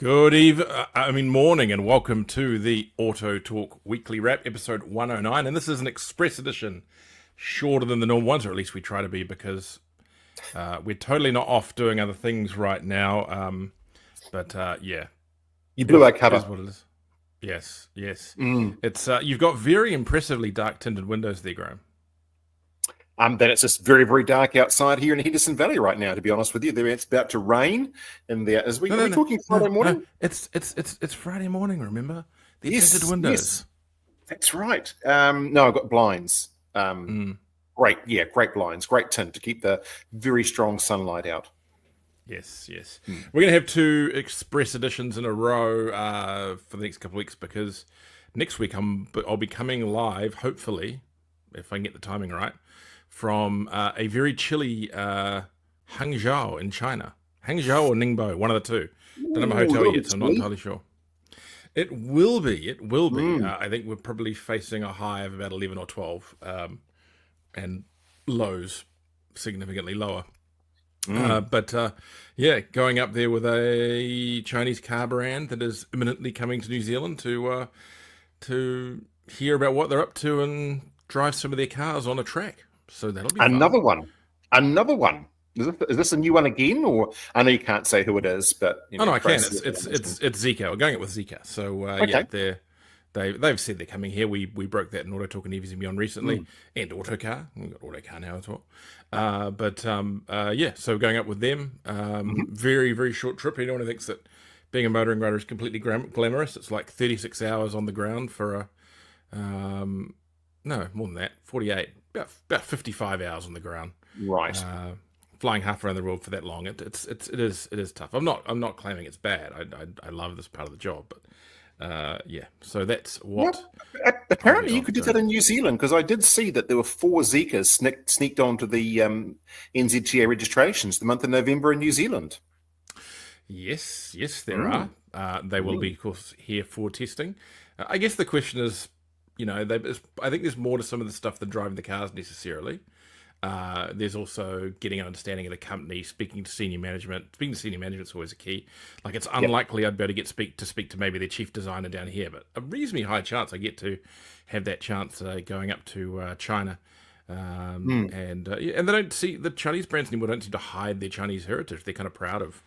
Morning, and welcome to the AutoTalk Weekly Wrap, episode 109. And this is an express edition, shorter than the normal ones, or at least we try to be, because we're totally not off doing other things right now. Yeah. You blew our It cover. is what it is. Yes. It's you've got very impressively dark tinted windows there, Graham. Then it's just very, very dark outside here in Henderson Valley right now, to be honest with you. It's about to rain. And there, are we talking Friday morning? No, it's Friday morning, remember? The tinted windows. Yes, that's right. No, I've got blinds. Great blinds, great tint to keep the very strong sunlight out. Yes. We're going to have two express editions in a row for the next couple of weeks, because next week I'll be coming live, hopefully, if I can get the timing right, from a very chilly Hangzhou in China. Hangzhou or Ningbo, one of the two. Don't have my hotel yet, so I'm not entirely sure. It will be. I think we're probably facing a high of about 11 or 12, and lows significantly lower. Going up there with a Chinese car brand that is imminently coming to New Zealand to hear about what they're up to and drive some of their cars on a track. So that'll be another fun. one. Is this a new one again, or I know you can't say who it is, but I can. It's Zika. We're going it with Zika. So okay. They've said they're coming here. We broke that in AutoTalk and EVs and Beyond recently, and Autocar. We've got Autocar now as well. So we're going up with them. Very, very short trip. Anyone who thinks that being a motoring rider is completely glamorous, it's like 36 hours on the ground for no, more than that, 48, about 55 hours on the ground. Right. Flying half around the world for that long, it is tough. I'm not claiming it's bad. I love this part of the job, but so that's what. Well, apparently, you could do that in New Zealand, because I did see that there were 4 Zikas sneaked onto the NZTA registrations the month of November in New Zealand. Yes, there are. They will be, of course, here for testing. I guess the question is, I think there's more to some of the stuff than driving the cars necessarily. There's also getting an understanding of the company, speaking to senior management. Speaking to senior management is always a key. Like, it's unlikely I'd be able to speak to maybe their chief designer down here, but a reasonably high chance I get to have that chance going up to China. And they don't see the Chinese brands anymore. Don't seem to hide their Chinese heritage. They're kind of proud of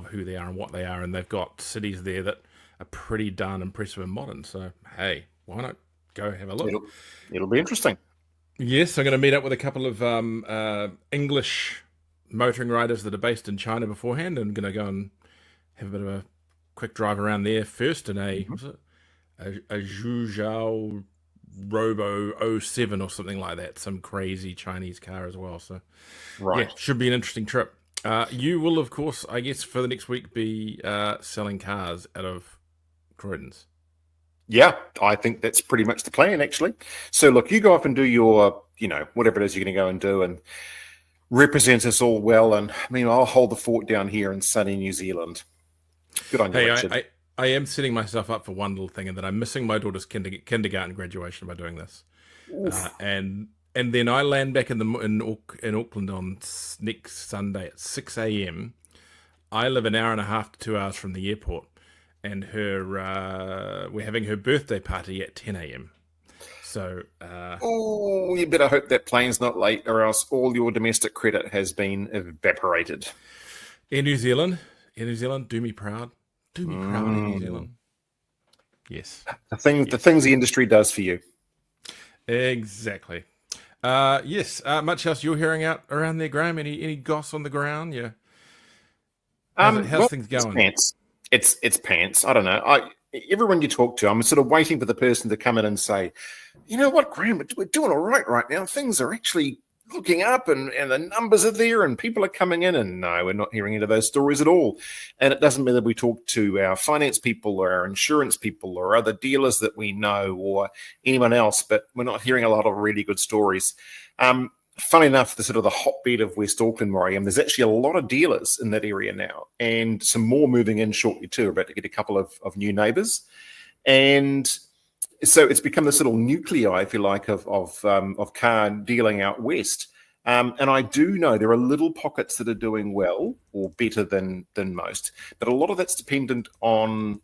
who they are and what they are, and they've got cities there that are pretty darn impressive and modern. So hey, why not go have a look? It'll be interesting. Yes, I'm going to meet up with a couple of English motoring riders that are based in China beforehand, and I'm going to go and have a bit of a quick drive around there first in a Zhuzhou Robo 07 or something like that, some crazy Chinese car as well. So, should be an interesting trip. You will, of course, I guess, for the next week be selling cars out of Croydon's. Yeah, I think that's pretty much the plan, actually. So, look, you go off and do your, whatever it is you're going to go and do, and represent us all well. And I'll hold the fort down here in sunny New Zealand. Good on you, Richard. I am setting myself up for one little thing, and that I'm missing my daughter's kindergarten graduation by doing this. And then I land back in Auckland on next Sunday at 6 a.m. I live an hour and a half to 2 hours from the airport. And we're having her birthday party at 10 a.m. So, you better hope that plane's not late, or else all your domestic credit has been evaporated. Air New Zealand, do me proud. Do me proud, Air New Zealand. Yes. The things the industry does for you. Exactly. Yes. Much else you're hearing out around there, Graham? Any goss on the ground? Yeah. How's things going? It's pants. I don't know. Everyone you talk to, I'm sort of waiting for the person to come in and say, you know what, Graham, we're doing all right now. Things are actually looking up, and the numbers are there, and people are coming in. And no, we're not hearing any of those stories at all. And it doesn't mean that we talk to our finance people or our insurance people or other dealers that we know or anyone else, but we're not hearing a lot of really good stories. Funny enough, the sort of the hotbed of West Auckland where I am, there's actually a lot of dealers in that area now, and some more moving in shortly too. We're about to get a couple of new neighbours, and so it's become this little nuclei, if you like, of car dealing out west. And I do know there are little pockets that are doing well or better than most, but a lot of that's dependent on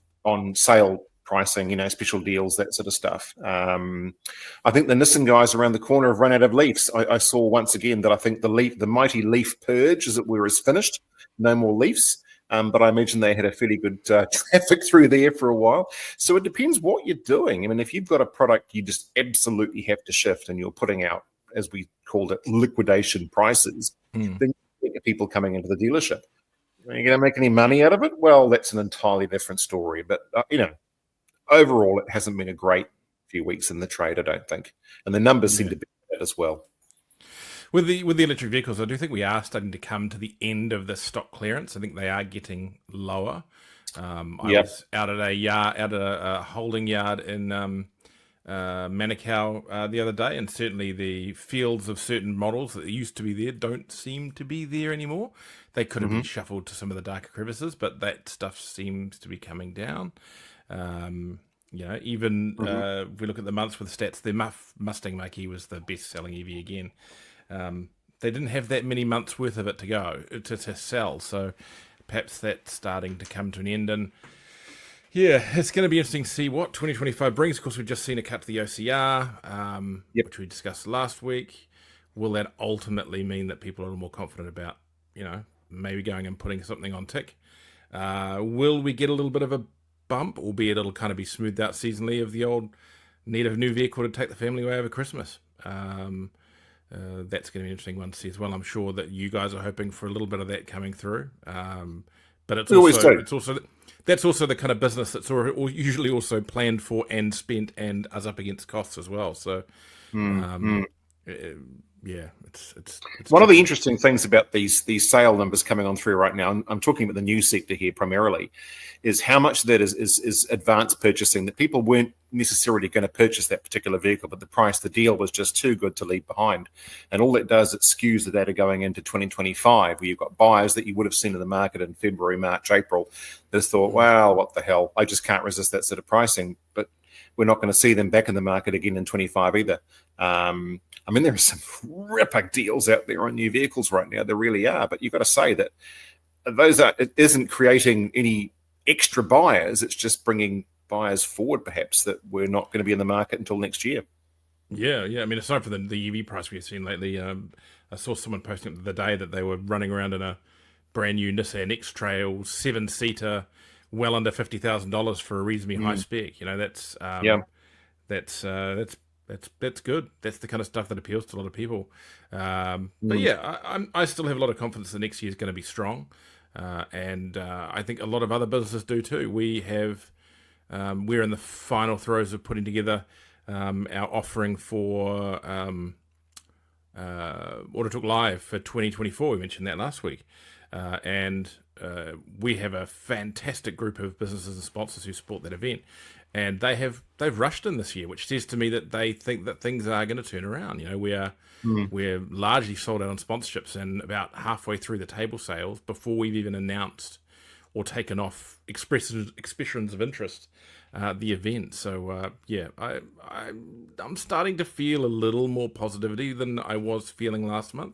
sale pricing, special deals, that sort of stuff. I think the Nissan guys around the corner have run out of Leafs. I saw once again that I think the mighty Leaf purge, as it were, is finished. No more Leafs. But I imagine they had a fairly good traffic through there for a while. So it depends what you're doing. I mean, if you've got a product you just absolutely have to shift and you're putting out, as we called it, liquidation prices, then you get people coming into the dealership. Are you going to make any money out of it? Well, that's an entirely different story. But, overall, it hasn't been a great few weeks in the trade, I don't think. And the numbers seem to be that as well. With the electric vehicles, I do think we are starting to come to the end of the stock clearance. I think they are getting lower. I was out at a holding yard in Manukau the other day, and certainly the fields of certain models that used to be there don't seem to be there anymore. They could have been shuffled to some of the darker crevices, but that stuff seems to be coming down. Even if we look at the months with the stats, the Mustang Mach-E was the best-selling EV again. They didn't have that many months worth of it to go to sell, so perhaps that's starting to come to an end. And yeah, it's going to be interesting to see what 2025 brings. Of course, we've just seen a cut to the OCR, which we discussed last week. Will that ultimately mean that people are a little more confident about, maybe going and putting something on tick? Will we get a little bit of a bump, albeit it'll kind of be smoothed out seasonally, of the old need of a new vehicle to take the family away over Christmas? That's going to be an interesting one to see as well. I'm sure that you guys are hoping for a little bit of that coming through. But that's also the kind of business that's usually also planned for and spent and is up against costs as well. So, it's one of the interesting things about these sale numbers coming on through right now. I'm talking about the new sector here primarily, is how much of that is advanced purchasing, that people weren't necessarily going to purchase that particular vehicle, but the deal was just too good to leave behind. And all that does, it skews the data going into 2025, where you've got buyers that you would have seen in the market in February, March, April, that thought, wow, what the hell? I just can't resist that sort of pricing. But we're not going to see them back in the market again in 25 either. There are some ripper deals out there on new vehicles right now. There really are. But you've got to say that it isn't creating any extra buyers. It's just bringing buyers forward, perhaps, that we're not going to be in the market until next year. Yeah. I mean, aside from the EV price we've seen lately, I saw someone posting the other day that they were running around in a brand new Nissan X-Trail 7-seater, well under $50,000 for a reasonably high spec. That's good. That's the kind of stuff that appeals to a lot of people. But yeah, I still have a lot of confidence that next year is going to be strong, and I think a lot of other businesses do too. We're in the final throes of putting together our offering for AutoTalk Live for 2024. We mentioned that last week, and we have a fantastic group of businesses and sponsors who support that event. And they've rushed in this year, which says to me that they think that things are going to turn around. We're largely sold out on sponsorships, and about halfway through the table sales before we've even announced or taken off expressions of interest the event. So I'm starting to feel a little more positivity than I was feeling last month.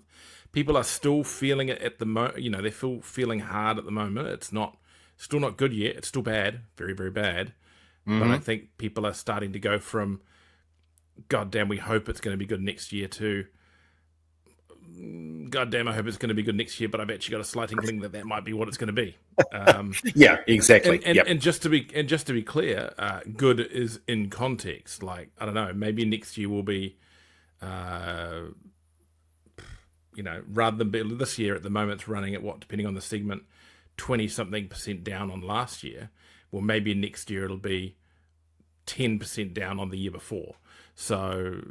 People are still feeling it at the moment. They're still feeling hard at the moment. It's still not good yet. It's still bad, very, very bad. But I think people are starting to go from, God damn, we hope it's going to be good next year, to, God damn, I hope it's going to be good next year, but I've actually got a slight inkling that might be what it's going to be. Yeah, exactly. And just to be clear, good is in context. Like, I don't know, maybe next year will be, rather than this year at the moment, it's running at what, depending on the segment, 20-something% down on last year. Well, maybe next year it'll be 10% down on the year before. So,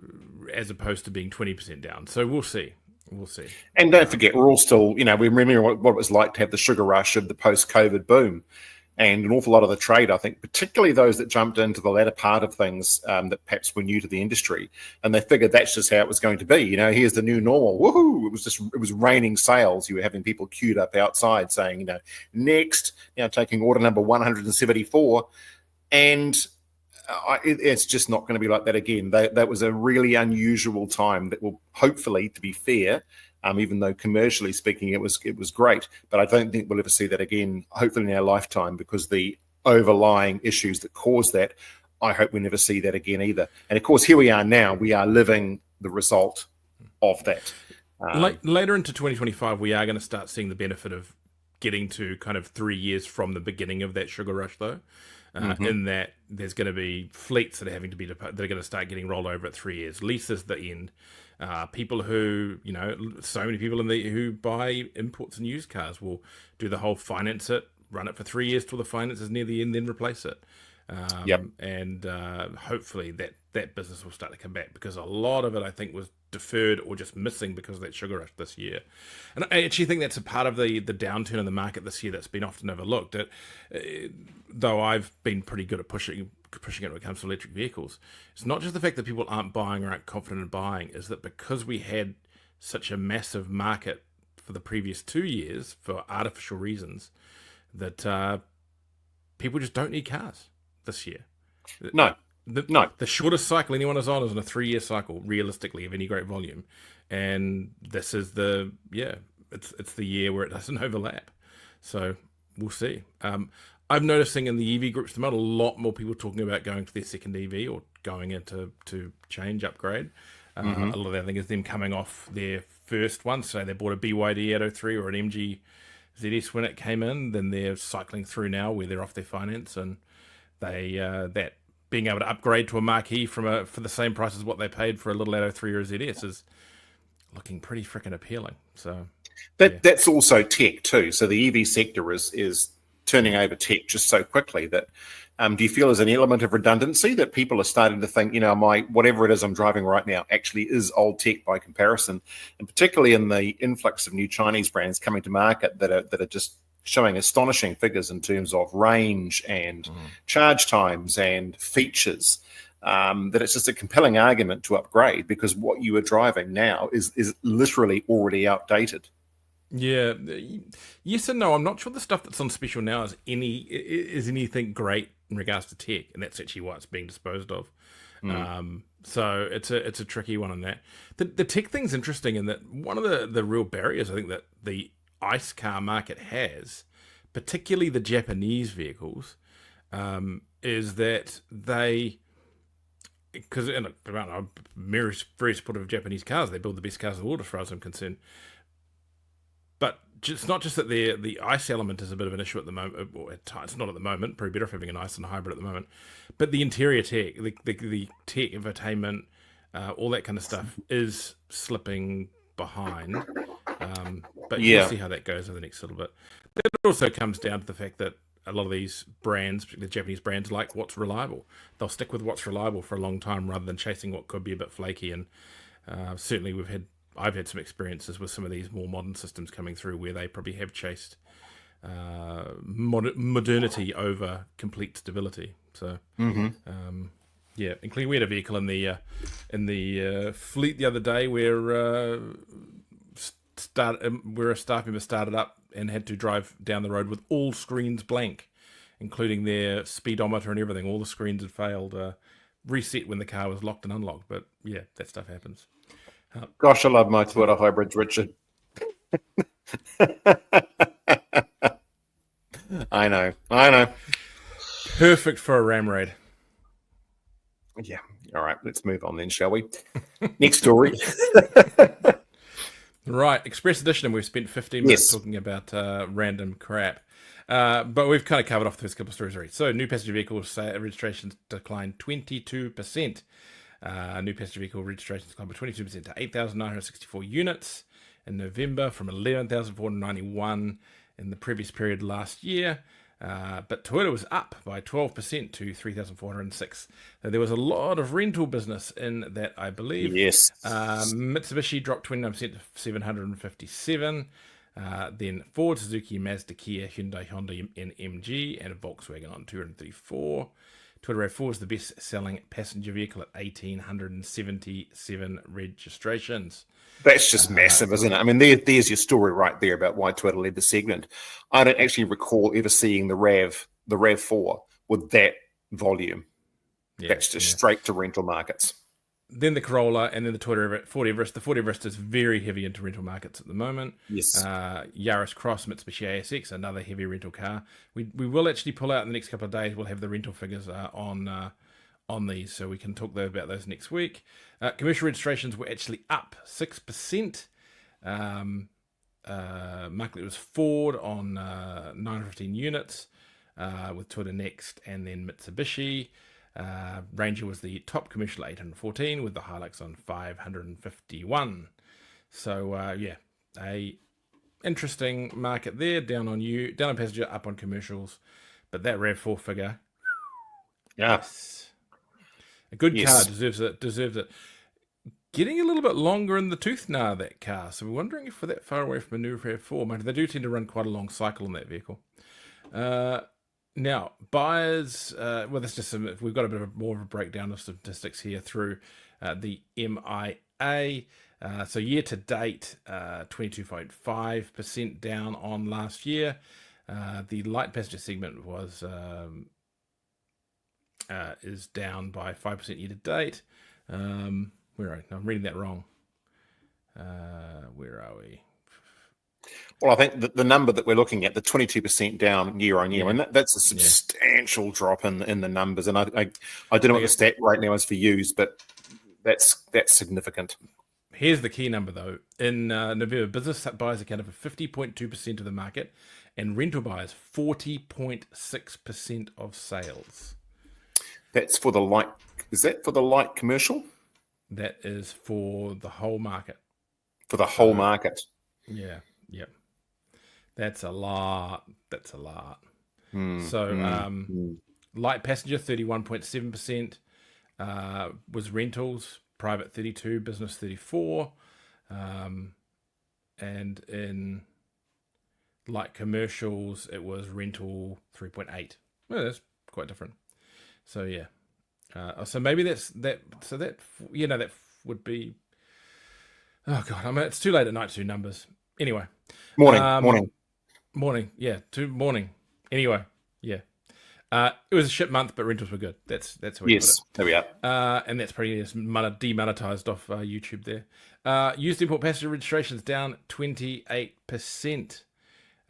as opposed to being 20% down. So we'll see. And don't forget, we're all still, we remember what it was like to have the sugar rush of the post-COVID boom. And an awful lot of the trade, I think, particularly those that jumped into the latter part of things that perhaps were new to the industry, and they figured that's just how it was going to be. Here's the new normal. Woohoo! It was raining sales. You were having people queued up outside saying, next, taking order number 174. And it's just not going to be like that again. That was a really unusual time that will hopefully, to be fair, even though commercially speaking it was great. But I don't think we'll ever see that again, hopefully in our lifetime, because the overlying issues that cause that, I hope we never see that again either. And of course, here we are now. We are living the result of that. Later into 2025, we are going to start seeing the benefit of getting to kind of 3 years from the beginning of that sugar rush, though. In that there's going to be fleets that are having to be that are going to start getting rolled over at 3 years. Leases the end. People who, so many people who buy imports and used cars will do the whole finance it, run it for 3 years till the finance is near the end, then replace it. And hopefully that business will start to come back, because a lot of it, I think, was deferred or just missing because of that sugar rush this year. And I actually think that's a part of the downturn in the market this year that's been often overlooked. Though I've been pretty good at pushing it when it comes to electric vehicles, it's not just the fact that people aren't buying or aren't confident in buying, is that because we had such a massive market for the previous 2 years for artificial reasons, that people just don't need cars this year. No. The shortest cycle anyone is on is in a 3-year cycle, realistically, of any great volume. And this is it's the year where it doesn't overlap. So we'll see. I'm noticing in the EV groups, a lot more people talking about going to their second EV or going into change, upgrade. A lot of that, I think, is them coming off their first one. So they bought a BYD Atto 3 or an MG ZS when it came in. Then they're cycling through now where they're off their finance, and that being able to upgrade to a Marquee for the same price as what they paid for a little Atto 3 or a ZS is looking pretty freaking appealing. So that's also tech too. So the EV sector is turning over tech just so quickly that do you feel there's an element of redundancy that people are starting to think, my whatever it is I'm driving right now actually is old tech by comparison, and particularly in the influx of new Chinese brands coming to market that are just showing astonishing figures in terms of range and charge times and features, that it's just a compelling argument to upgrade, because what you are driving now is literally already outdated. Yeah, yes and no. I'm not sure the stuff that's on special now is anything great in regards to tech, and that's actually why it's being disposed of. So it's a tricky one on that. The tech thing's interesting in that one of the real barriers I think that the ICE car market has, particularly the Japanese vehicles, is that because I'm very supportive of Japanese cars. They build the best cars in the world as far as I'm concerned. But it's not just that the ICE element is a bit of an issue at the moment. Or it's not at the moment. Probably better off having an ICE and a hybrid at the moment. But the interior tech, the tech, infotainment, all that kind of stuff is slipping behind. But you'll see how that goes over the next little bit. That also comes down to the fact that a lot of these brands, the Japanese brands, like what's reliable. They'll stick with what's reliable for a long time rather than chasing what could be a bit flaky. And certainly I've had some experiences with some of these more modern systems coming through where they probably have chased modernity over complete stability. So, including we had a vehicle in the fleet the other day where a staff member started up and had to drive down the road with all screens blank, including their speedometer and everything. All the screens had failed. Reset when the car was locked and unlocked. But yeah, that stuff happens. Gosh, I love my Toyota hybrids, Richard. I know. Perfect for a ram raid. Yeah. All right, let's move on then, shall we? Next story. Right, Express Edition, and we've spent 15 minutes talking about random crap. But we've kind of covered off the first couple of stories already. So, new passenger vehicle registrations declined 22%. New passenger vehicle registrations climbed by 22% to 8,964 units in November from 11,491 in the previous period last year. But Toyota was up by 12% to 3,406. So there was a lot of rental business in that, I believe. Yes. Mitsubishi dropped 29% to 757. Then Ford, Suzuki, Mazda, Kia, Hyundai, Honda, and MG, and a Volkswagen on 234. Toyota RAV4 is the best-selling passenger vehicle at 1,877 registrations. That's just massive, isn't it? I mean, there's your story right there about why Toyota led the segment. I don't actually recall ever seeing the RAV4 with that volume. Yeah, that's just straight to rental markets. then the Corolla, and then the Ford Everest. The Ford Everest is very heavy into rental markets at the moment. Yes. Yaris Cross, Mitsubishi ASX, another heavy rental car. We will actually pull out in the next couple of days. We'll have the rental figures on these, so we can talk about those next week. Commercial registrations were actually up 6%. Market was Ford on 915 units, with Toyota next, and then Mitsubishi. Ranger was the top commercial 814, with the Hilux on 551. So a interesting market there. Down on passenger, up on commercials, but that RAV4 figure, yes, a good car, deserves it. Getting a little bit longer in the tooth now, that car. So we're wondering if we're that far away from a new RAV4. They do tend to run quite a long cycle on that vehicle. Now, buyers, that's just we've got a bit more of a breakdown of statistics here through the MIA. So year to date, 22.5% down on last year. The light passenger segment is down by 5% year to date. Where are we? No, I'm reading that wrong. Where are we? Well, I think the number that we're looking at, the 22% down year on year, and that's a substantial drop in the numbers. And I don't know what the stat right now is for use, but that's significant. Here's the key number, though. In November, business buyers accounted for 50.2% of the market, and rental buyers 40.6% of sales. That's for the light. Is that for the light commercial? That is for the whole market. For the whole market. Yeah. Yep. That's a lot. Light passenger 31.7% was rentals, private 32%, business 34%, and in light commercials it was rental 3.8%. Well, that's quite different. So yeah. So maybe that would be. Oh god, it's too late at night to do numbers. Anyway, morning. Yeah, morning. Anyway, yeah. It was a shit month, but rentals were good. That's how we put it. There we are. And that's pretty demonetized off YouTube there. Used import passenger registrations down 28%.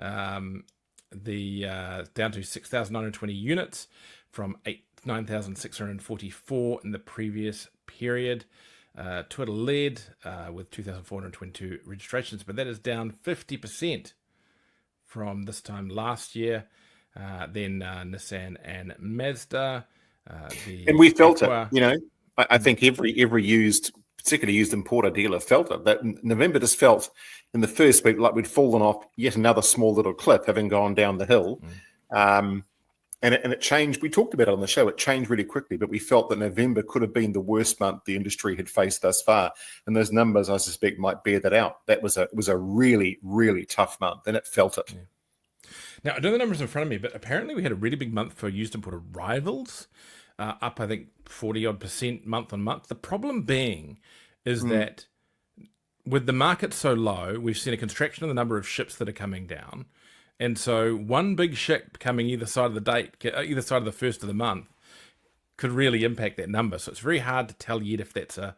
Down to 6,920 units from 9,644 in the previous period. Twitter led with 2,422 registrations, but that is down 50% from this time last year. Then Nissan and Mazda. And we felt it. I think every particularly used importer dealer felt it. That November just felt in the first week like we'd fallen off yet another small little cliff, having gone down the hill. And it changed. We talked about it on the show. It changed really quickly, but we felt that November could have been the worst month the industry had faced thus far. And those numbers, I suspect, might bear that out. That was a really, really tough month, and it felt it. Yeah. Now, I don't have the numbers in front of me, but apparently we had a really big month for used imported arrivals, up, I think, 40-odd% month on month. The problem being is that with the market so low, we've seen a contraction in the number of ships that are coming down. And so one big ship coming either side of the date, either side of the first of the month, could really impact that number. So it's very hard to tell yet if that's a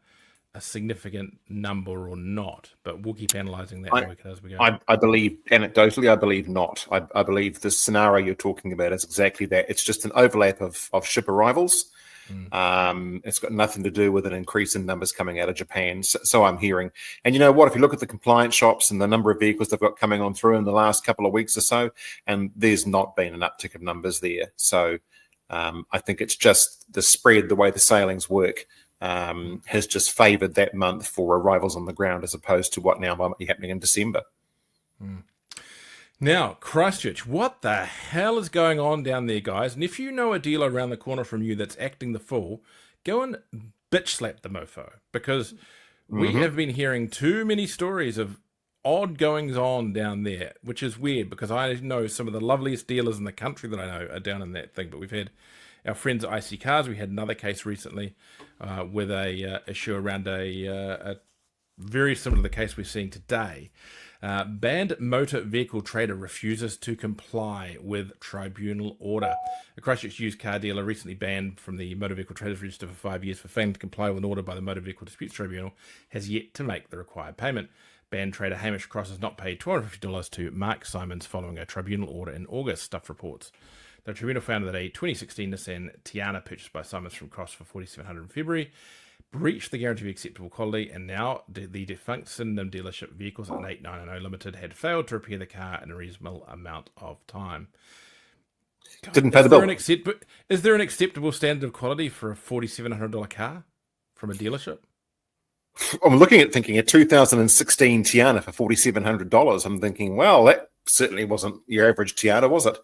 significant number or not. But we'll keep analysing that as we go. I believe, anecdotally, I believe not. I believe the scenario you're talking about is exactly that. It's just an overlap of ship arrivals. It's got nothing to do with an increase in numbers coming out of Japan. So I'm hearing. And you know what? If you look at the compliance shops and the number of vehicles they've got coming on through in the last couple of weeks or so, and there's not been an uptick of numbers there. So I think it's just the spread, the way the sailings work, has just favoured that month for arrivals on the ground as opposed to what now might be happening in December. Now, Christchurch, what the hell is going on down there, guys? And if you know a dealer around the corner from you that's acting the fool, go and bitch slap the mofo, because we have been hearing too many stories of odd goings on down there, which is weird because I know some of the loveliest dealers in the country that I know are down in that thing. But we've had our friends at IC Cars. We had another case recently with a issue around a very similar to the case we're seeing today. Banned motor vehicle trader refuses to comply with tribunal order. A Christchurch used car dealer recently banned from the Motor Vehicle Traders Register for 5 years for failing to comply with an order by the Motor Vehicle Disputes Tribunal has yet to make the required payment. Banned trader Hamish Cross has not paid $250 to Mark Simons following a tribunal order in August, Stuff reports. The tribunal found that a 2016 Nissan Tiana purchased by Simons from Cross for $4,700 in February breached the guarantee of acceptable quality, and now the defunct Syndicate dealership Vehicles at 8990 Limited had failed to repair the car in a reasonable amount of time. God, Didn't pay the bill. Is there an acceptable standard of quality for a $4,700 car from a dealership? I'm looking at thinking a 2016 Tiana for $4,700. I'm thinking, well, that certainly wasn't your average Tiana, was it?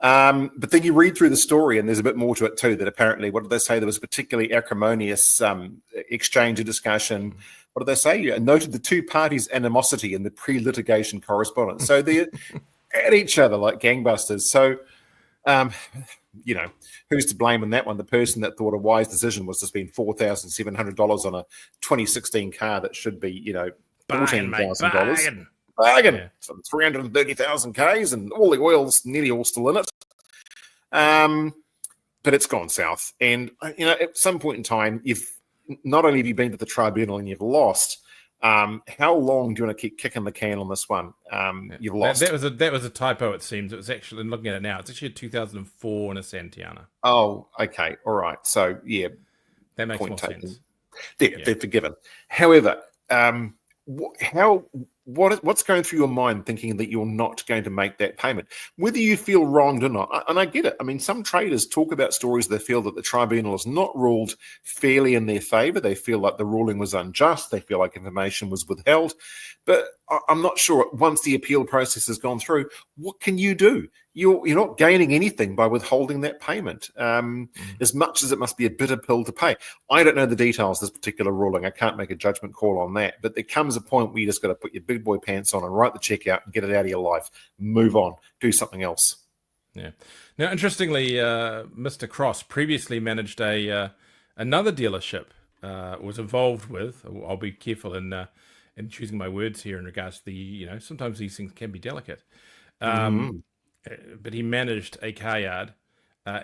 But then you read through the story, and there's a bit more to it too. That apparently, what did they say? There was a particularly acrimonious exchange of discussion. What did they say? Noted the two parties' animosity in the pre-litigation correspondence. So they're at each other like gangbusters. So, who's to blame on that one? The person that thought a wise decision was to spend $4,700 on a 2016 car that should be, $14,000. Bargain. Yeah. So 330,000 Ks and all the oil's nearly all still in it. But it's gone south. And, at some point in time, you've not only have you been to the tribunal and you've lost, how long do you want to keep kicking the can on this one? You've lost. That was a typo, it seems. It was actually, looking at it now, it's actually a 2004 Nissan Tiana. Oh, okay. All right. So, yeah. That makes more sense. They're forgiven. However, what's going through your mind thinking that you're not going to make that payment, whether you feel wronged or not? And I get it. I mean, some traders talk about stories they feel that the tribunal has not ruled fairly in their favor. They feel like the ruling was unjust. They feel like information was withheld. But I'm not sure, once the appeal process has gone through, what can you do? You're not gaining anything by withholding that payment, as much as it must be a bitter pill to pay. I don't know the details of this particular ruling. I can't make a judgment call on that. But there comes a point where you just got to put your big boy pants on and write the check out and get it out of your life. Move on. Do something else. Yeah. Now, interestingly, Mr. Cross previously managed another dealership, was involved with. I'll be careful in choosing my words here in regards to the, sometimes these things can be delicate. But he managed a car yard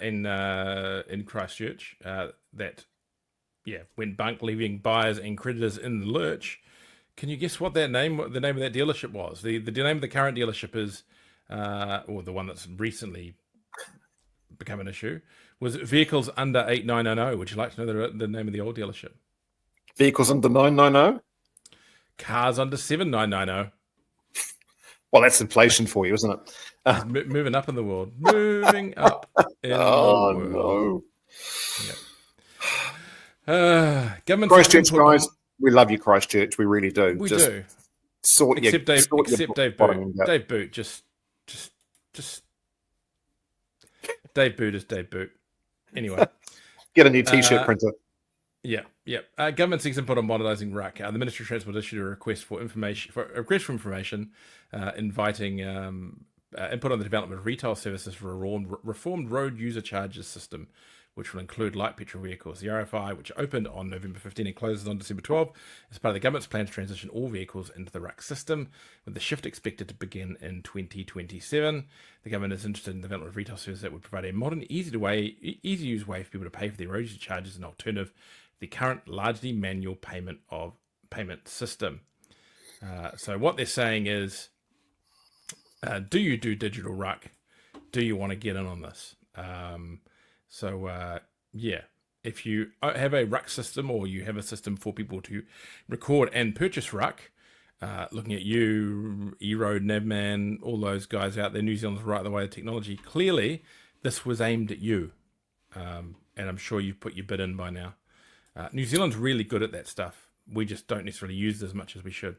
in Christchurch that went bunk, leaving buyers and creditors in the lurch. Can you guess what the name of that dealership was? The name of the current dealership is, or the one that's recently become an issue, was Vehicles Under 8990. Would you like to know the name of the old dealership? Vehicles Under 990? Cars Under 7990. Well, that's inflation for you, isn't it? Moving up in the world. Moving up in the world. No. Yeah. Government Christchurch, guys, we love you, Christchurch. We really do. We do. Except Dave Boot. Dave Boot. Just Dave Boot is Dave Boot. Anyway. Get a new T-shirt printer. Yeah. Government seeks input on modernising RUC. The Ministry of Transport issued a request for information, inviting input on the development of retail services for a reformed road user charges system, which will include light petrol vehicles. The RFI, which opened on November 15 and closes on December 12, is part of the government's plan to transition all vehicles into the RUC system, with the shift expected to begin in 2027. The government is interested in the development of retail services that would provide a modern, easy-to-use way for people to pay for their road user charges, an alternative the current largely manual payment system. So what they're saying is, do you do digital RUC? Do you want to get in on this? If you have a RUC system, or you have a system for people to record and purchase RUC, looking at you, eRoad, Navman, all those guys out there, New Zealand's right the way of technology. Clearly, this was aimed at you, and I'm sure you've put your bid in by now. New Zealand's really good at that stuff. We just don't necessarily use it as much as we should.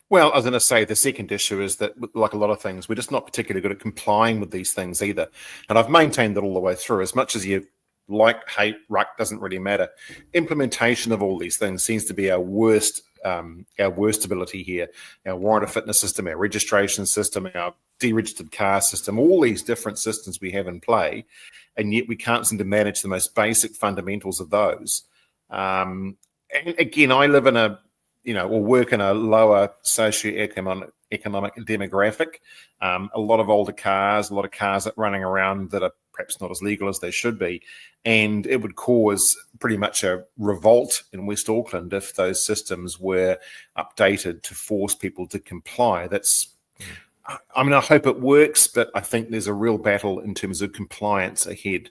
Well, I was going to say the second issue is that, like a lot of things, we're just not particularly good at complying with these things either. And I've maintained that all the way through. As much as you hate, RUC doesn't really matter. Implementation of all these things seems to be our worst ability here. Our warrant of fitness system, our registration system, our deregistered car system, all these different systems we have in play, and yet we can't seem to manage the most basic fundamentals of those. And again, I live in a or work in a lower socioeconomic demographic. A lot of older cars, a lot of cars that running around that are perhaps not as legal as they should be. And it would cause pretty much a revolt in West Auckland if those systems were updated to force people to comply. I hope it works, but I think there's a real battle in terms of compliance ahead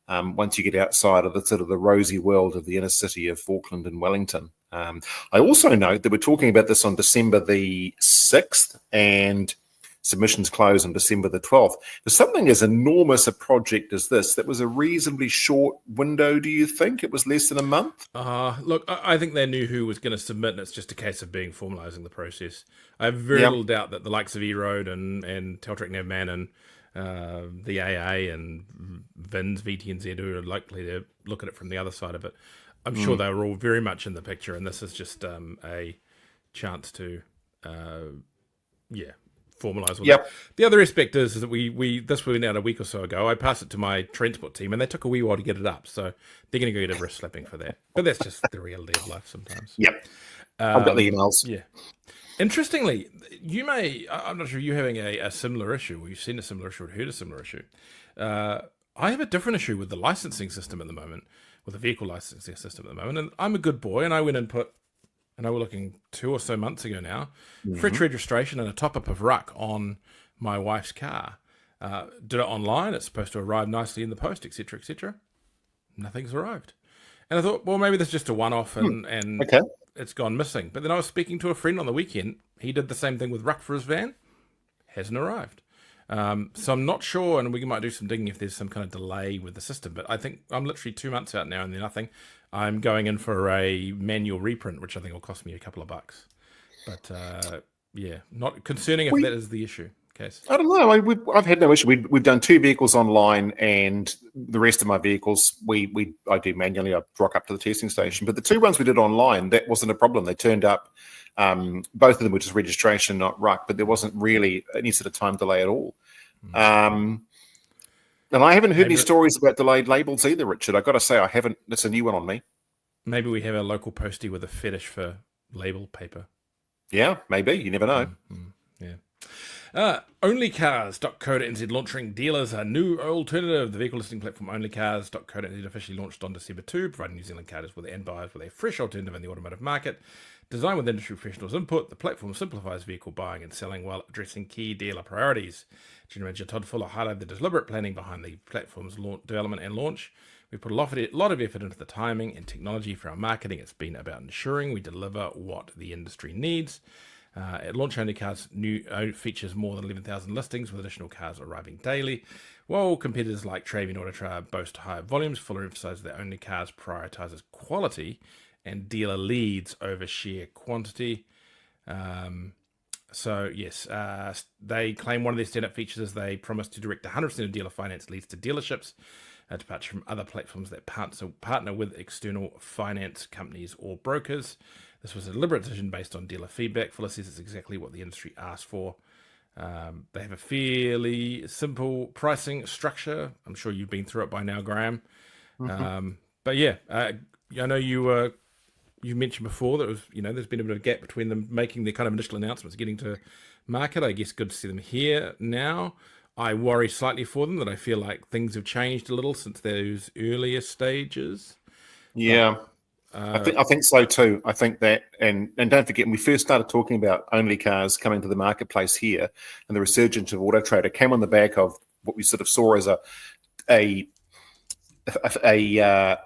once you get outside of the sort of the rosy world of the inner city of Auckland and Wellington. I also note that we're talking about this on December the 6th, and submissions close on December the 12th. For something as enormous a project as this, that was a reasonably short window, do you think? It was less than a month? Look, I think they knew who was going to submit, and it's just a case of formalising the process. I have very little doubt that the likes of E-Road and Teltrek Navman and the AA and VINs, VTNZ, who are likely to look at it from the other side of it, I'm sure they were all very much in the picture, and this is just a chance to, formalise. Yep. The other aspect is that this went out a week or so ago. I passed it to my transport team, and they took a wee while to get it up, so they're going to go get a wrist slapping for that. But that's just the reality of life sometimes. Yep. I've got the emails. Yeah. Interestingly, I'm not sure you're having a similar issue, or you've seen a similar issue or heard a similar issue. I have a different issue with the licensing system at the moment, with the vehicle licensing system at the moment. And I'm a good boy, and I went and we're looking 2 or so months ago now, fresh registration and a top-up of ruck on my wife's car. Did it online. It's supposed to arrive nicely in the post, etc., etc. Nothing's arrived. And I thought, well, maybe this is just a one-off and Okay. It's gone missing. But then I was speaking to a friend on the weekend. He did the same thing with ruck for his van. Hasn't arrived. So I'm not sure, and we might do some digging if there's some kind of delay with the system. But I think I'm literally 2 months out now and there's nothing. I'm going in for a manual reprint, which I think will cost me a couple of bucks. But not concerning if that is the issue. Case. I don't know. I've had no issue. We've done 2 vehicles online, and the rest of my vehicles I do manually. I rock up to the testing station. But the 2 ones we did online, that wasn't a problem. They turned up. Both of them were just registration, not ruck, but there wasn't really any sort of time delay at all. And I haven't heard any stories about delayed labels either, Richard. I've got to say, I haven't. That's a new one on me. Maybe we have a local postie with a fetish for label paper. Yeah, maybe. You never know. Yeah. Onlycars.co.nz launching dealers a new alternative. The vehicle listing platform Onlycars.co.nz officially launched on December 2, providing New Zealand carders and buyers with a fresh alternative in the automotive market. Designed with industry professionals' input, the platform simplifies vehicle buying and selling while addressing key dealer priorities. General Manager Todd Fuller highlighted the deliberate planning behind the platform's development and launch. We put a lot of effort into the timing and technology for our marketing. It's been about ensuring we deliver what the industry needs. At launch, Only Cars features more than 11,000 listings, with additional cars arriving daily. While competitors like Travi and AutoTalk boast higher volumes, Fuller emphasises that Only Cars prioritises quality and dealer leads over sheer quantity. They claim one of their stand-up features is they promise to direct 100% of dealer finance leads to dealerships, departure from other platforms that partner with external finance companies or brokers. This was a deliberate decision based on dealer feedback. Fuller says it's exactly what the industry asked for. They have a fairly simple pricing structure. I'm sure you've been through it by now, Graham. I know you mentioned before that it was, there's been a bit of a gap between them making their kind of initial announcements, getting to market. I guess good to see them here now. I worry slightly for them that I feel like things have changed a little since those earlier stages. Yeah. I think so too. I think that, and don't forget, when we first started talking about Only Cars coming to the marketplace here, and the resurgence of AutoTrader came on the back of what we sort of saw as a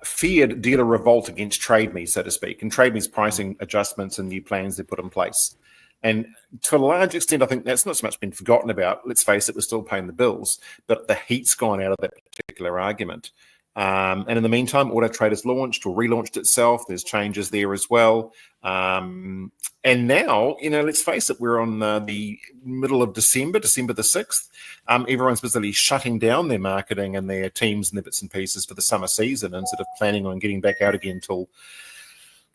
feared dealer revolt against TradeMe, so to speak, and TradeMe's pricing adjustments and new plans they put in place. And to a large extent, I think that's not so much been forgotten about. Let's face it, we're still paying the bills, but the heat's gone out of that particular argument. And in the meantime, AutoTrader's launched or relaunched itself. There's changes there as well. And now, let's face it, we're on the middle of December the 6th. Everyone's busily shutting down their marketing and their teams and their bits and pieces for the summer season and sort of planning on getting back out again until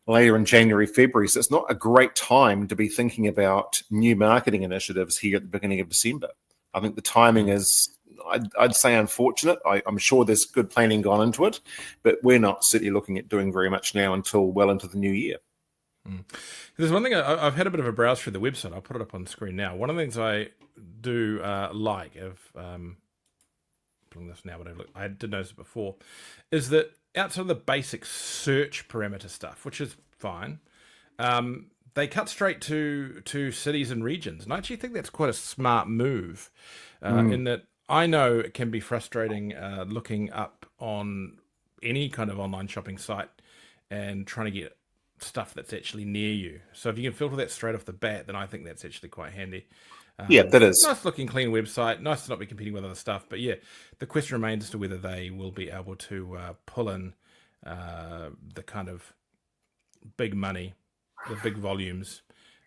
later in January, February. So it's not a great time to be thinking about new marketing initiatives here at the beginning of December. I think the timing is, I'd say, unfortunate. I'm sure there's good planning gone into it, but we're not certainly looking at doing very much now until well into the new year. There's one thing I've had a bit of a browse through the website. I'll put it up on the screen now. One of the things I do like of pulling this now, but I did notice it before, is that outside of the basic search parameter stuff, which is fine, they cut straight to cities and regions, and I actually think that's quite a smart move. In that I know it can be frustrating looking up on any kind of online shopping site and trying to get stuff that's actually near you. So if you can filter that straight off the bat, then I think that's actually quite handy. Yeah, that is. Nice looking, clean website. Nice to not be competing with other stuff. But yeah, the question remains as to whether they will be able to pull in the kind of big money, the big volumes.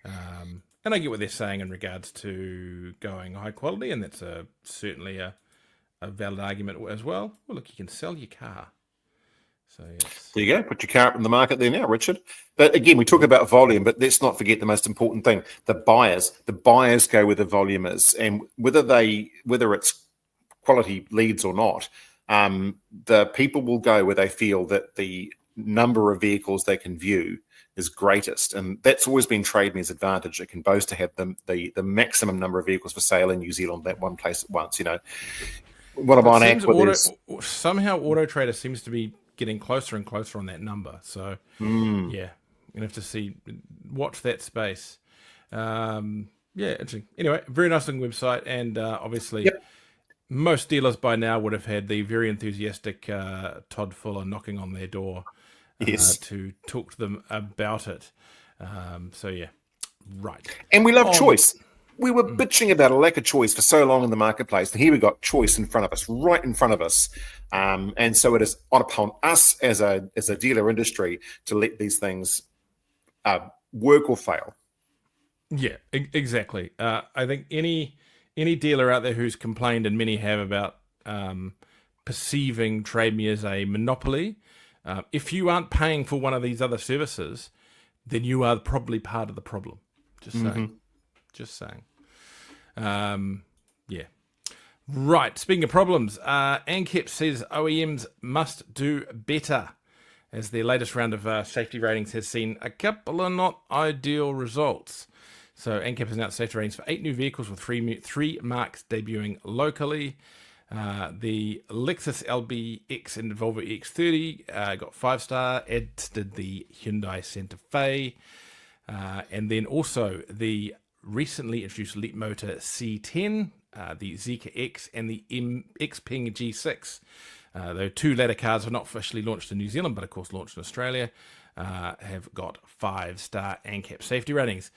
And I get what they're saying in regards to going high quality, and that's certainly a valid argument as well. Well, look, you can sell your car. So yes. There you go. Put your car up in the market there now, Richard. But again, we talk about volume, but let's not forget the most important thing: the buyers. The buyers go where the volume is, and whether it's quality leads or not, the people will go where they feel that the number of vehicles they can view is greatest, and that's always been Trade Me's advantage. It can boast to have the maximum number of vehicles for sale in New Zealand at one place at once. You know, want to buy an Aqua? Somehow Auto Trader seems to be getting closer and closer on that number. So yeah, you're gonna have to watch that space. Yeah, interesting. Anyway, very nice looking website, and obviously most dealers by now would have had the very enthusiastic Todd Fuller knocking on their door to talk to them about it. So yeah, right. And we love choice. We were bitching about a lack of choice for so long in the marketplace, and here we got choice in front of us, right in front of us. And so it is upon us as a dealer industry to let these things work or fail. Yeah, exactly. I think any dealer out there who's complained, and many have, about perceiving Trade Me as a monopoly, if you aren't paying for one of these other services, then you are probably part of the problem. Just saying. Just saying. Yeah. Right. Speaking of problems, ANCAP says OEMs must do better, as their latest round of safety ratings has seen a couple of not ideal results. So ANCAP has announced safety ratings for 8 new vehicles with three marks debuting locally. The Lexus LBX and Volvo EX30 got 5-star, as did the Hyundai Santa Fe. And then also the recently introduced Leapmotor C10, the Zeekr X, and the Xpeng G6. Though 2 latter cars are not officially launched in New Zealand, but of course launched in Australia, have got 5-star ANCAP safety ratings.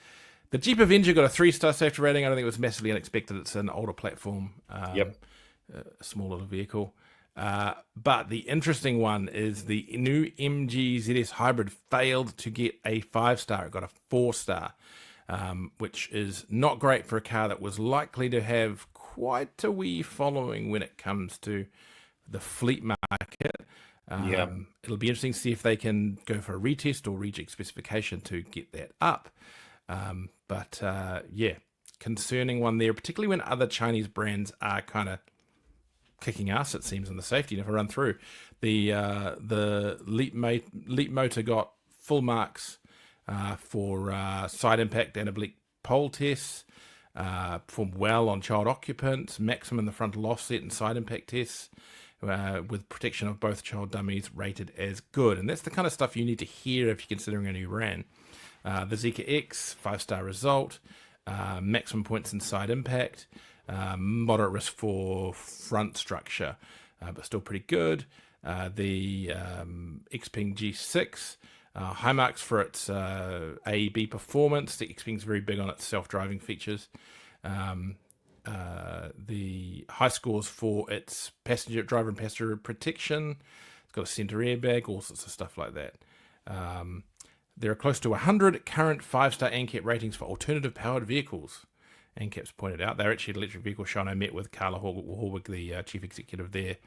The Jeep Avenger got a 3-star safety rating. I don't think it was massively unexpected. It's an older platform, a small little vehicle. But the interesting one is the new MG ZS Hybrid failed to get a 5-star. It got a 4-star. Which is not great for a car that was likely to have quite a wee following when it comes to the fleet market. It'll be interesting to see if they can go for a retest or reject specification to get that up. But concerning one there, particularly when other Chinese brands are kind of kicking ass, it seems, in the safety. And if I run through, the Leapmotor got full marks for side impact and oblique pole tests, performed well on child occupants, maximum in the frontal offset and side impact tests, with protection of both child dummies rated as good. And that's the kind of stuff you need to hear if you're considering a new brand. The Zeekr X, 5-star result, maximum points in side impact, moderate risk for front structure, but still pretty good. The Xpeng G6, high marks for its AEB performance. The Xpeng's very big on its self-driving features. The high scores for its driver and passenger protection. It's got a center airbag, all sorts of stuff like that. There are close to 100 current 5-star ANCAP ratings for alternative powered vehicles. ANCAP's pointed out. They're actually an electric vehicle show, and I met with Carla Horwig, the chief executive there,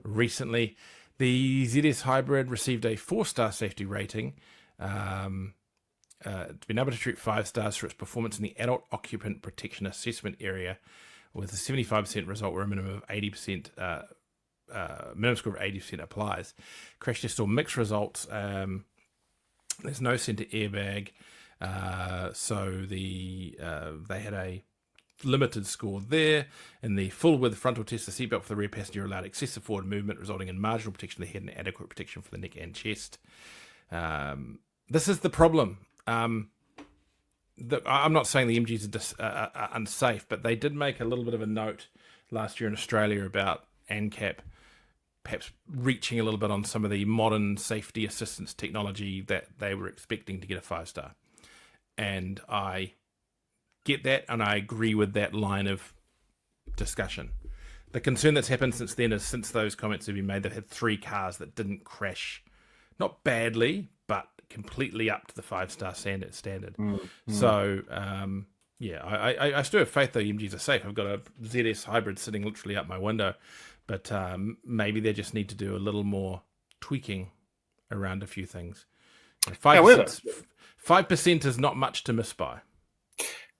recently. The ZS Hybrid received a 4-star safety rating. It's been able to treat 5 stars for its performance in the adult occupant protection assessment area, with a 75% result where a minimum of 80%, minimum score of 80% applies. Crash test saw mixed results, There's no centre airbag, so they had a limited score there. In the full width frontal test, the seatbelt for the rear passenger allowed excessive forward movement, resulting in marginal protection of the head and adequate protection for the neck and chest. This is the problem. I'm not saying the MGs are unsafe, but they did make a little bit of a note last year in Australia about ANCAP perhaps reaching a little bit on some of the modern safety assistance technology that they were expecting to get a 5-star. And I get that, and I agree with that line of discussion. The concern that's happened since then is, since those comments have been made, they've had 3 cars that didn't crash, not badly, but completely up to the 5-star standard. So, I still have faith that MGs are safe. I've got a ZS hybrid sitting literally up my window, but maybe they just need to do a little more tweaking around a few things. 5% is not much to miss by.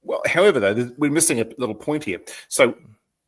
Well, however, though, we're missing a little point here. So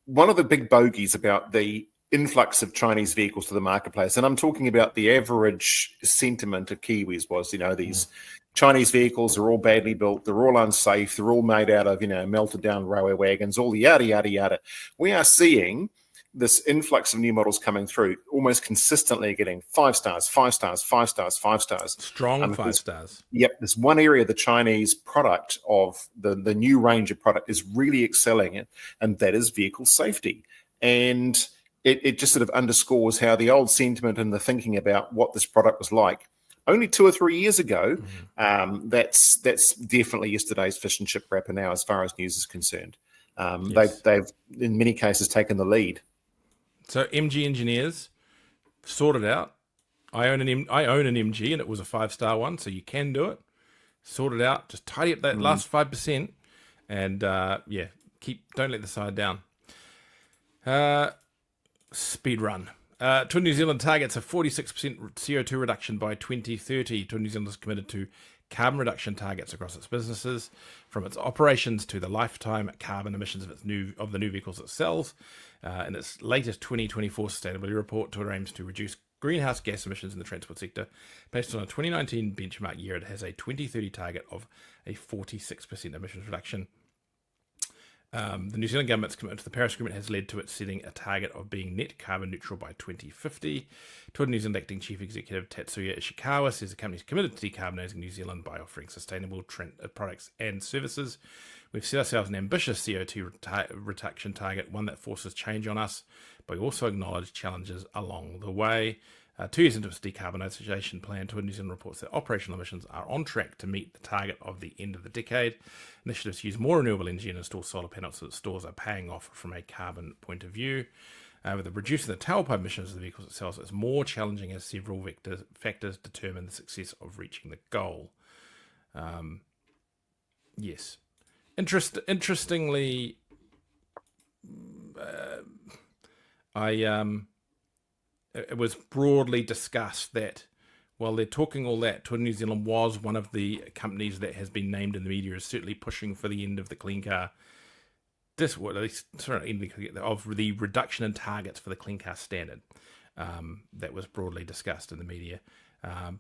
one of the big bogeys about the influx of Chinese vehicles to the marketplace, and I'm talking about the average sentiment of Kiwis was, these Chinese vehicles are all badly built, they're all unsafe, they're all made out of, melted down railway wagons, all the yada, yada, yada. We are seeing this influx of new models coming through, almost consistently getting 5 stars, 5 stars, 5 stars, 5 stars. Strong 5 stars. Yep. There's one area the Chinese product of the new range of product is really excelling in, and that is vehicle safety. And it just sort of underscores how the old sentiment and the thinking about what this product was like only 2 or 3 years ago, that's definitely yesterday's fish and chip wrapper now, as far as news is concerned. Yes. They've in many cases taken the lead. So MG engineers sorted out. I own an MG, and it was a 5-star one, so you can do it. Sort it out. Just tidy up that last 5%, and don't let the side down. Speed run. Twin New Zealand targets a 46% CO2 reduction by 2030. Twin New Zealand is committed to carbon reduction targets across its businesses, from its operations to the lifetime carbon emissions of the new vehicles it sells. In its latest 2024 sustainability report, Twitter aims to reduce greenhouse gas emissions in the transport sector. Based on a 2019 benchmark year, it has a 2030 target of a 46% emissions reduction. The New Zealand government's commitment to the Paris Agreement has led to it setting a target of being net carbon neutral by 2050. Twitter New Zealand acting chief executive Tatsuya Ishikawa says the company is committed to decarbonising New Zealand by offering sustainable products and services. We've set ourselves an ambitious CO2 reduction target, one that forces change on us, but we also acknowledge challenges along the way. 2 years into its decarbonisation plan, Twitter New Zealand reports that operational emissions are on track to meet the target of the end of the decade. Initiatives to use more renewable energy and install solar panels so that stores are paying off from a carbon point of view. With reducing the tailpipe emissions of the vehicles it sells, it's more challenging as several factors determine the success of reaching the goal. Yes. Interestingly, it was broadly discussed that while they're talking all that, Twitter New Zealand was one of the companies that has been named in the media as certainly pushing for the end of the clean car, of the reduction in targets for the clean car standard. That was broadly discussed in the media.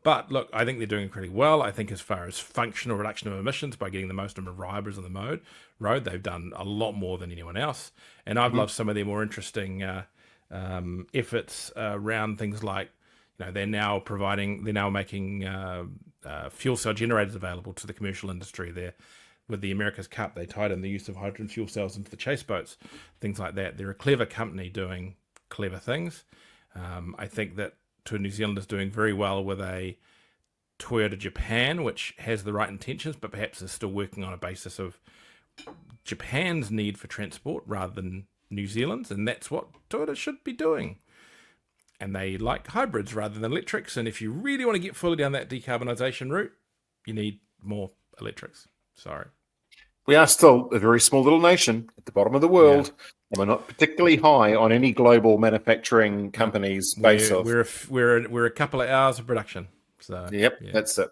But look, I think they're doing incredibly well. I think as far as functional reduction of emissions by getting the most number of riders on the road, they've done a lot more than anyone else. And I've loved some of their more interesting efforts around things like, they're now making fuel cell generators available to the commercial industry. There, with the America's Cup, they tied in the use of hydrogen fuel cells into the chase boats, things like that. They're a clever company doing clever things. I think that New Zealand is doing very well with a Toyota Japan, which has the right intentions, but perhaps is still working on a basis of Japan's need for transport rather than New Zealand's, and that's what Toyota should be doing. And they like hybrids rather than electrics, and if you really want to get fully down that decarbonisation route, you need more electrics. Sorry. We are still a very small little nation at the bottom of the world, and we're not particularly high on any global manufacturing companies base off. We're a couple of hours of production. So that's it.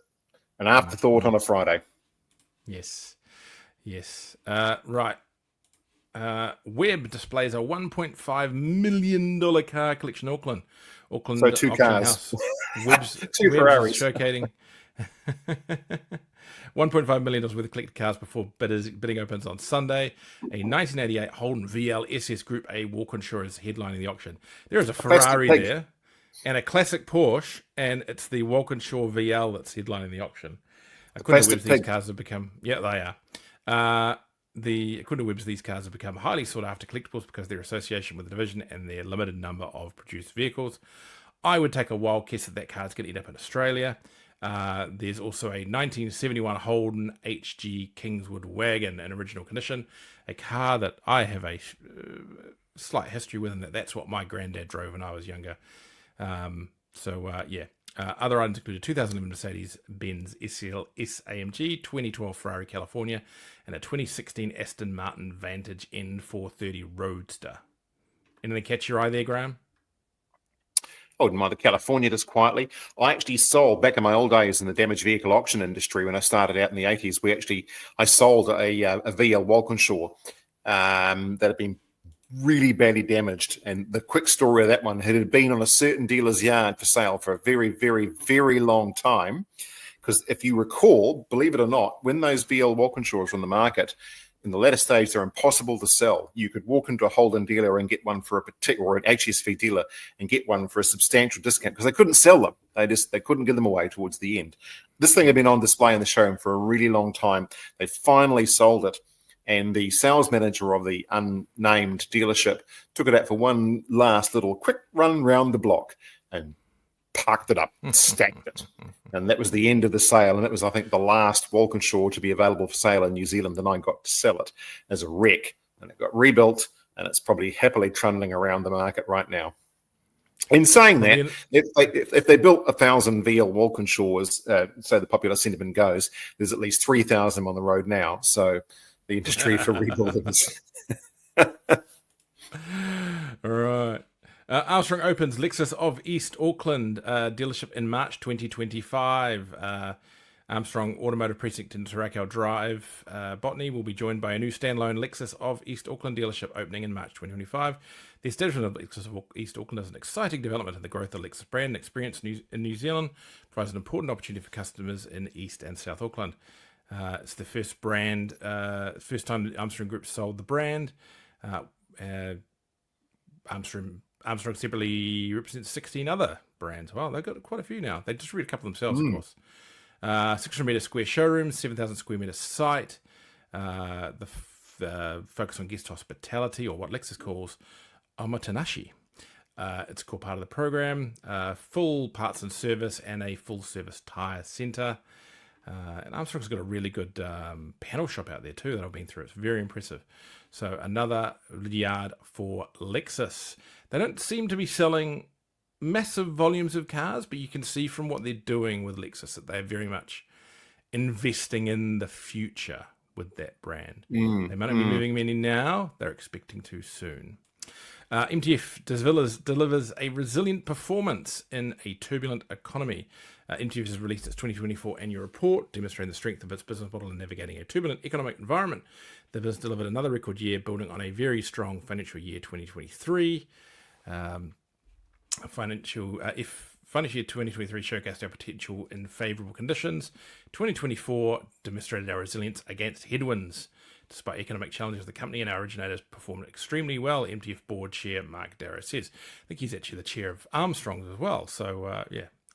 An afterthought on a Friday. Yes. Right. Webb displays a $1.5 million car collection in Auckland. So 2 auction cars. Webb's 2 Ferraris. Showcasing $1.5 million worth of collected cars before bidding opens on Sunday. A 1988 Holden VL SS Group A Walkinshaw is headlining the auction. There is a Ferrari there and a classic Porsche, and it's the Walkinshaw VL that's headlining the auction. According to Webbs, these cars have become... Yeah, they are. According to Webbs, these cars have become highly sought after collectibles because of their association with the division and their limited number of produced vehicles. I would take a wild guess that car's going to end up in Australia. There's also a 1971 Holden HG Kingswood wagon in original condition, a car that I have a slight history with, and that's what my granddad drove when I was younger. Other items included 2011 Mercedes-Benz SLS AMG, 2012 Ferrari California, and a 2016 Aston Martin Vantage N430 Roadster. Anything catch your eye there, Graham? I wouldn't mind the California just quietly. I actually sold, back in my old days in the damaged vehicle auction industry when I started out in the 80s, I sold a VL Walkinshaw that had been really badly damaged. And the quick story of that one, it had been on a certain dealer's yard for sale for a very, very, very long time. Because if you recall, believe it or not, when those VL Walkinshaws were on the market, in the latter stage, they're impossible to sell. You could walk into a Holden dealer and get one for a particular, or an HSV dealer and get one for a substantial discount because they couldn't sell them. They couldn't give them away towards the end. This thing had been on display in the showroom for a really long time. They finally sold it, and the sales manager of the unnamed dealership took it out for one last little quick run round the block and parked it up, stacked it. And that was the end of the sale. And it was, I think, the last Walkinshaw to be available for sale in New Zealand. And I got to sell it as a wreck. And it got rebuilt. And it's probably happily trundling around the market right now. In saying that, if they built 1,000 VL Walkinshaws, so the popular sentiment goes, there's at least 3,000 on the road now. So the industry for rebuilding is... All right. Armstrong opens Lexus of East Auckland dealership in March 2025. Armstrong Automotive Precinct in Tarakau Drive, Botany, will be joined by a new standalone Lexus of East Auckland dealership opening in March 2025. The establishment of Lexus of East Auckland is an exciting development in the growth of the Lexus brand and experience in New Zealand, provides an important opportunity for customers in East and South Auckland. It's the first time the Armstrong Group sold the brand. Armstrong separately represents 16 other brands. Well, they've got quite a few now. They distribute a couple themselves, of course. 600 metre square showroom, 7,000 square metre site. The focus on guest hospitality, or what Lexus calls omotenashi. It's a core part of the program. Full parts and service and a full service tyre centre. And Armstrong's got a really good panel shop out there too that I've been through. It's very impressive. So another yard for Lexus. They don't seem to be selling massive volumes of cars, but you can see from what they're doing with Lexus that they're very much investing in the future with that brand. They might not be moving many now. They're expecting to soon. MTF delivers a resilient performance in a turbulent economy. MTF has released its 2024 annual report, demonstrating the strength of its business model in navigating a turbulent economic environment. The business delivered another record year, building on a very strong financial year 2023. Financial year 2023 showcased our potential in favourable conditions. 2024 demonstrated our resilience against headwinds. Despite economic challenges, the company and our originators performed extremely well, MTF board chair Mark Darrow says. I think he's actually the chair of Armstrong's as well. So,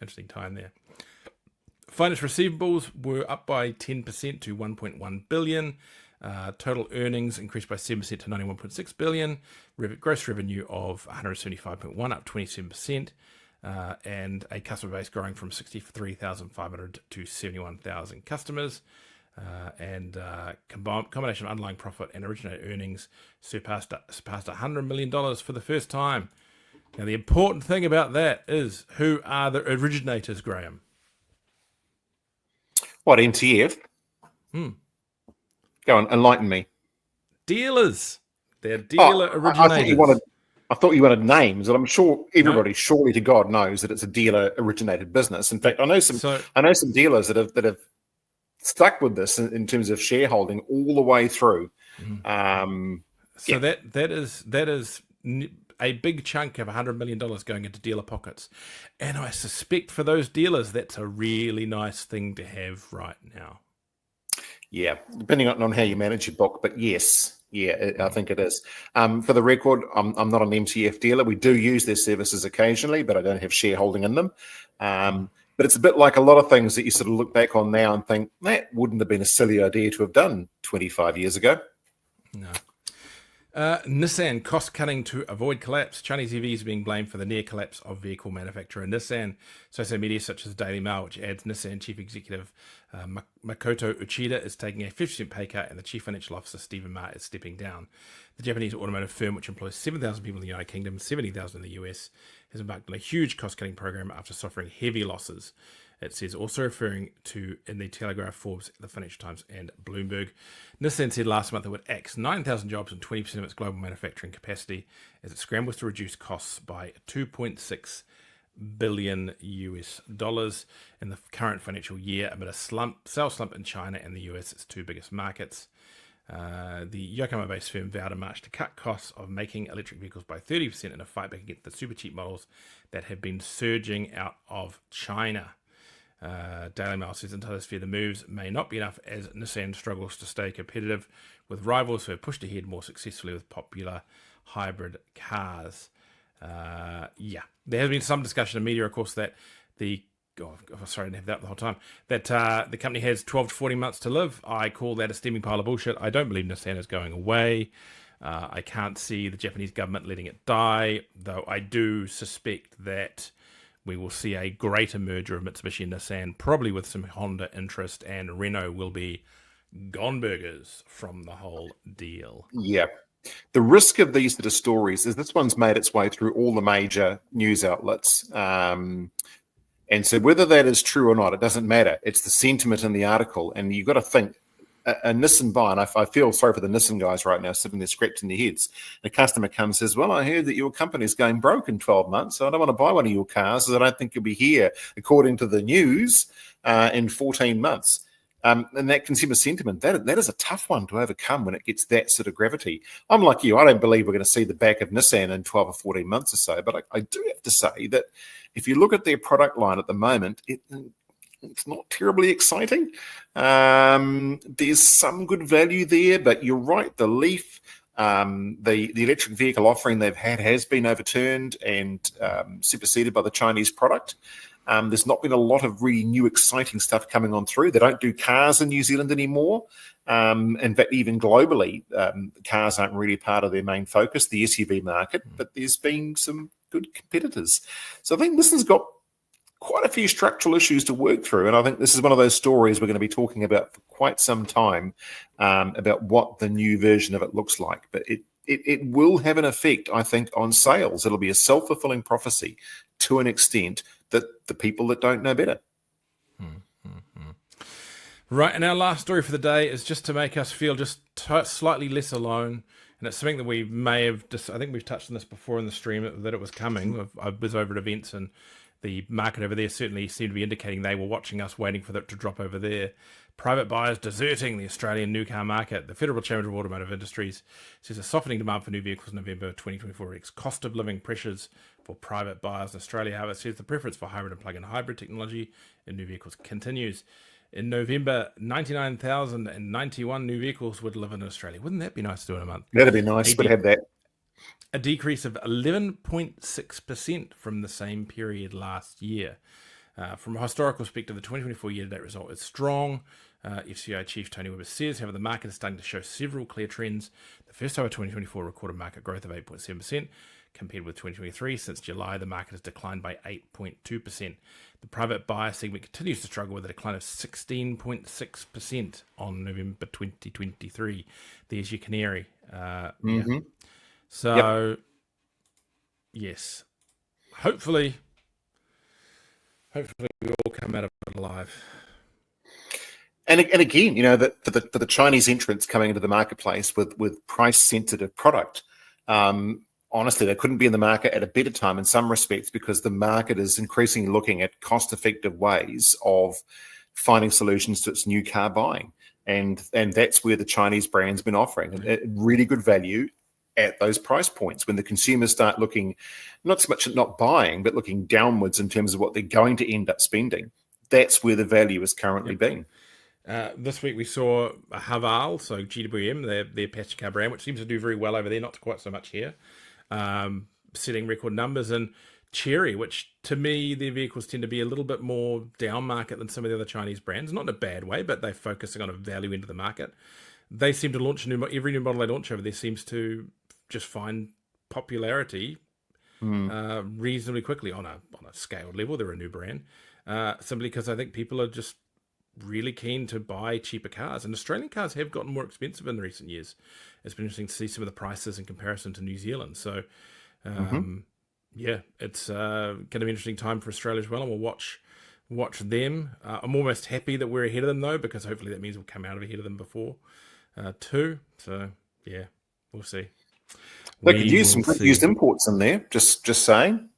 interesting time there. Finance receivables were up by 10% to $1.1 billion. Total earnings increased by 7% to $91.6 billion. Gross revenue of $175.1, up 27%. And a customer base growing from 63,500 to 71,000 customers. Combination of underlying profit and originated earnings surpassed $100 million for the first time. Now, the important thing about that is, who are the originators, Graham? What, MTF? Go on, enlighten me. Dealers. They're dealer originators. I thought you wanted names, and I'm sure everybody, surely to God, knows that it's a dealer originated business. In fact, I know some dealers that have stuck with this in terms of shareholding all the way through. That is a big chunk of $100 million going into dealer pockets. And I suspect for those dealers, that's a really nice thing to have right now. Yeah, depending on how you manage your book, but yes, yeah, I think it is. For the record, I'm not an MCF dealer. We do use their services occasionally, but I don't have shareholding in them. But it's a bit like a lot of things that you sort of look back on now and think, that wouldn't have been a silly idea to have done 25 years ago. No. Nissan cost-cutting to avoid collapse. Chinese EVs being blamed for the near collapse of vehicle manufacturer Nissan. Social media such as Daily Mail, which adds Nissan chief executive Makoto Uchida is taking a 50% pay cut, and the chief financial officer Stephen Ma is stepping down. The Japanese automotive firm, which employs 7,000 people in the United Kingdom and 70,000 in the US, has embarked on a huge cost-cutting program after suffering heavy losses. It says, also referring to in the Telegraph, Forbes, the Financial Times, and Bloomberg. Nissan said last month it would axe 9,000 jobs and 20% of its global manufacturing capacity as it scrambles to reduce costs by $2.6 billion in the current financial year amid a sales slump in China and the US, its two biggest markets. The Yokohama-based firm vowed in March to cut costs of making electric vehicles by 30% in a fight back against the super cheap models that have been surging out of China. Daily Mail says insiders fear the moves may not be enough as Nissan struggles to stay competitive with rivals who have pushed ahead more successfully with popular hybrid cars. There has been some discussion in media, of course, that sorry, I didn't have that the whole time, that the company has 12 to 14 months to live. I call that a steaming pile of bullshit. I don't believe Nissan is going away. I can't see the Japanese government letting it die, though I do suspect that we will see a greater merger of Mitsubishi and Nissan, probably with some Honda interest, and Renault will be gone burgers from the whole deal. Yeah. The risk of these sort of stories is this one's made its way through all the major news outlets. And so whether that is true or not, it doesn't matter. It's the sentiment in the article. And you've got to think, a Nissan buy, and I feel sorry for the Nissan guys right now sitting there scratching their heads. The customer comes and says, well, I heard that your company is going broke in 12 months, so I don't want to buy one of your cars, because I don't think you'll be here, according to the news, in 14 months. And that consumer sentiment, that is a tough one to overcome when it gets that sort of gravity. I'm like you, I don't believe we're going to see the back of Nissan in 12 or 14 months or so, but I do have to say that if you look at their product line at the moment, it's not terribly exciting. There's some good value there, but you're right. The Leaf, the electric vehicle offering they've had has been overturned and superseded by the Chinese product. There's not been a lot of really new, exciting stuff coming on through. They don't do cars in New Zealand anymore. In fact, even globally, cars aren't really part of their main focus, the SUV market, but there's been some good competitors. So I think this has got quite a few structural issues to work through. And I think this is one of those stories we're going to be talking about for quite some time, about what the new version of it looks like. But it will have an effect, I think, on sales. It'll be a self-fulfilling prophecy to an extent that the people that don't know better. Right, and our last story for the day is just to make us feel just slightly less alone. And it's something that we may have I think we've touched on this before in the stream, that it was coming. I was over at events, and the market over there certainly seemed to be indicating they were watching us, waiting for that to drop over there. Private buyers deserting the Australian new car market. The Federal Chamber of Automotive Industries says a softening demand for new vehicles in November 2024 reflects cost of living pressures for private buyers in Australia. However, it says the preference for hybrid and plug-in hybrid technology in new vehicles continues. In November, 99,091 new vehicles were delivered in Australia. Wouldn't that be nice to do in a month? That'd be nice. We'd have that. A decrease of 11.6% from the same period last year. From a historical perspective, the 2024 year-to-date result is strong. FCI Chief Tony Webber says, however, the market is starting to show several clear trends. The first half of 2024 recorded market growth of 8.7% compared with 2023. Since July, the market has declined by 8.2%. The private buyer segment continues to struggle with a decline of 16.6% on November 2023. There's your canary. Yeah. So, yes, hopefully we all come out of it alive. And again, for the Chinese entrants coming into the marketplace with price-sensitive product, honestly, they couldn't be in the market at a better time in some respects, because the market is increasingly looking at cost-effective ways of finding solutions to its new car buying. And that's where the Chinese brand's been offering a really good value at those price points when the consumers start looking not so much at not buying, but looking downwards in terms of what they're going to end up spending. That's where the value is currently being. This week we saw Haval, so GWM, their passenger car brand, which seems to do very well over there, not quite so much here, setting record numbers. And Chery, which to me, their vehicles tend to be a little bit more down market than some of the other Chinese brands, not in a bad way, but they're focusing on a value end of the market. They seem to launch every new model they launch over there seems to just find popularity reasonably quickly on a scaled level. They're a new brand, simply because I think people are just really keen to buy cheaper cars, and Australian cars have gotten more expensive in the recent years. It's been interesting to see some of the prices in comparison to New Zealand. So, yeah, it's going to be an interesting time for Australia as well, and we'll watch them. I'm almost happy that we're ahead of them though, because hopefully that means we'll come out of ahead of them before too. So yeah, we'll see. They could use some good used imports in there. Just saying.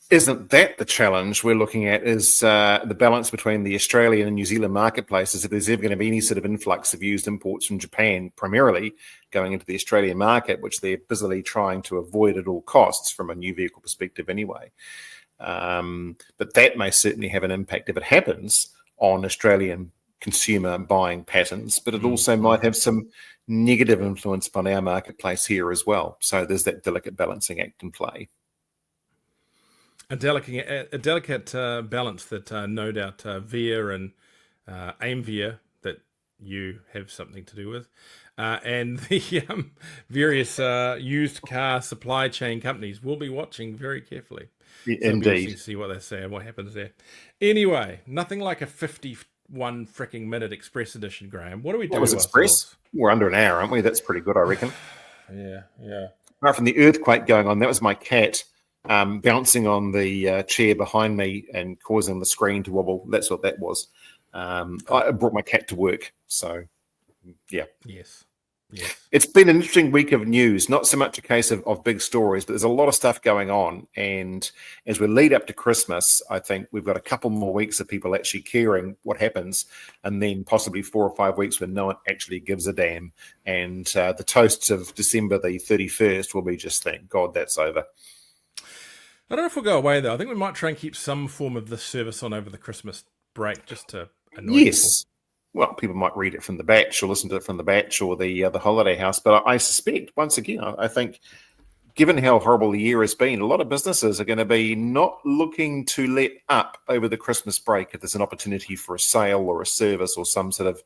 Isn't that the challenge we're looking at, is the balance between the Australian and New Zealand marketplaces? If there's ever going to be any sort of influx of used imports from Japan, primarily going into the Australian market, which they're busily trying to avoid at all costs from a new vehicle perspective anyway. But that may certainly have an impact if it happens on Australian consumer buying patterns, but it also might have some negative influence upon our marketplace here as well. So there's that delicate balancing act in play. A delicate balance that no doubt Via and Aimvia, that you have something to do with, and the various used car supply chain companies will be watching very carefully. So Indeed. To see what they say and what happens there. Anyway, nothing like a 51 freaking minute Express edition, Graham. What do we do? That was Express. We're under an hour, aren't we? That's pretty good, I reckon. Yeah. Apart from the earthquake going on, that was my cat bouncing on the chair behind me and causing the screen to wobble. That's what that was. I brought my cat to work. So, yeah. Yes. It's been an interesting week of news, not so much a case of big stories, but there's a lot of stuff going on. And as we lead up to Christmas, I think we've got a couple more weeks of people actually caring what happens, and then possibly 4 or 5 weeks when no one actually gives a damn. And the toasts of December the 31st will be just, thank God that's over. I don't know if we'll go away, though. I think we might try and keep some form of this service on over the Christmas break, just to annoy people. Well, people might read it from the batch or listen to it from the batch or the holiday house. But I suspect, once again, I think, given how horrible the year has been, a lot of businesses are going to be not looking to let up over the Christmas break if there's an opportunity for a sale or a service or some sort of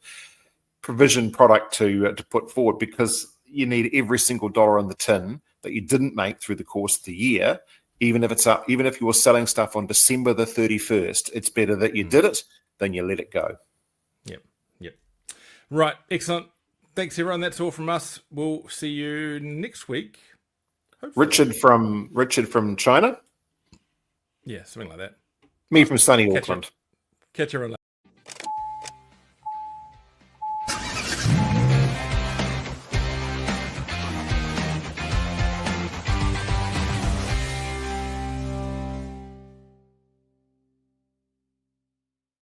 provision product to put forward, because you need every single dollar in the tin that you didn't make through the course of the year. Even if it's up, even if you were selling stuff on December the 31st, it's better that you did it than you let it go. Yep. Right. Excellent. Thanks, everyone. That's all from us. We'll see you next week. Hopefully. Richard from China. Yeah, something like that. Me from sunny Auckland. Catch you around later.